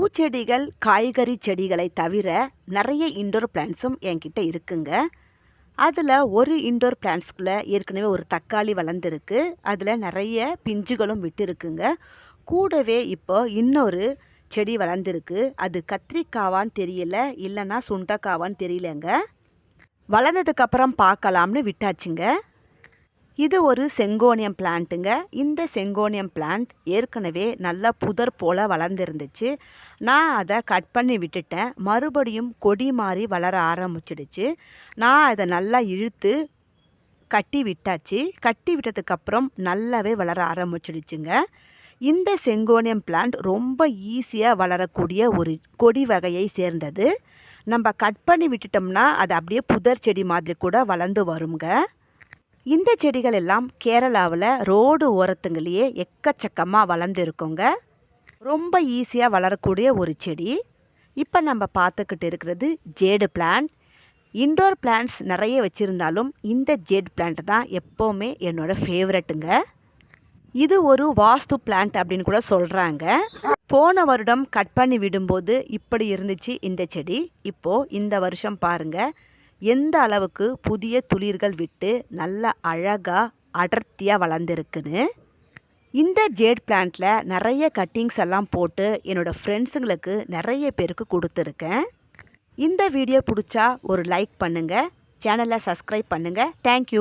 பூச்செடிகள், காய்கறி செடிகளை தவிர நிறைய இன்டோர் பிளான்ட்ஸும் என்கிட்ட இருக்குங்க. அதில் ஒரு இன்டோர் பிளான்ட்ஸ்குள்ள ஏற்கனவே ஒரு தக்காளி வளர்ந்துருக்கு. அதில் நிறைய பிஞ்சுகளும் விட்டுருக்குங்க. கூடவே இப்போ இன்னொரு செடி வளர்ந்துருக்கு. அது கத்திரிக்காவான்னு தெரியல, இல்லைன்னா சுண்டக்காவான்னு தெரியலங்க. வளர்ந்ததுக்கப்புறம் பார்க்கலாம்னு விட்டாச்சுங்க. இது ஒரு செங்கோனியம் பிளான்ட்டுங்க. இந்த செங்கோனியம் பிளான்ட் ஏற்கனவே நல்லா புதர் போல் வளர்ந்துருந்துச்சு. நான் அதை கட் பண்ணி விட்டுட்டேன். மறுபடியும் கொடி மாதிரி வளர ஆரம்பிச்சிடுச்சு. நான் அதை நல்லா இழுத்து கட்டி விட்டாச்சு. கட்டி விட்டதுக்கப்புறம் நல்லாவே வளர ஆரம்பிச்சிடுச்சுங்க. இந்த செங்கோனியம் பிளான்ட் ரொம்ப ஈஸியாக வளரக்கூடிய ஒரு கொடி வகையை சேர்ந்தது. நம்ம கட் பண்ணி விட்டுட்டோம்னா அது அப்படியே புதர் செடி மாதிரி கூட வளர்ந்து வருங்க. இந்த செடிகள் எல்லாம் கேரளாவில் ரோடு ஓரத்துங்களையே எக்கச்சக்கமாக வளர்ந்துருக்குங்க. ரொம்ப ஈஸியாக வளரக்கூடிய ஒரு செடி. இப்போ நம்ம பார்த்துக்கிட்டு இருக்கிறது ஜேடு பிளான்ட். இன்டோர் பிளான்ட்ஸ் நிறைய வச்சுருந்தாலும் இந்த ஜேட் பிளான்ட் தான் எப்போவுமே என்னோட ஃபேவரட்டுங்க. இது ஒரு வாஸ்து பிளான்ட் அப்படின்னு கூட சொல்கிறாங்க. போன வருடம் கட் பண்ணி விடும்போது இப்படி இருந்துச்சு இந்த செடி. இப்போது இந்த வருஷம் பாருங்கள் எந்த அளவுக்கு புதிய துளிர்கள் விட்டு நல்ல அழகாக அடர்த்தியாக வளர்ந்துருக்குன்னு. இந்த ஜேட் பிளான்ட்டில் நிறைய கட்டிங்ஸ் எல்லாம் போட்டு என்னோடய ஃப்ரெண்ட்ஸுங்களுக்கு நிறைய பேருக்கு கொடுத்துருக்கேன். இந்த வீடியோ பிடிச்சா ஒரு லைக் பண்ணுங்கள், சேனலை சப்ஸ்கிரைப் பண்ணுங்கள். தேங்க்யூ.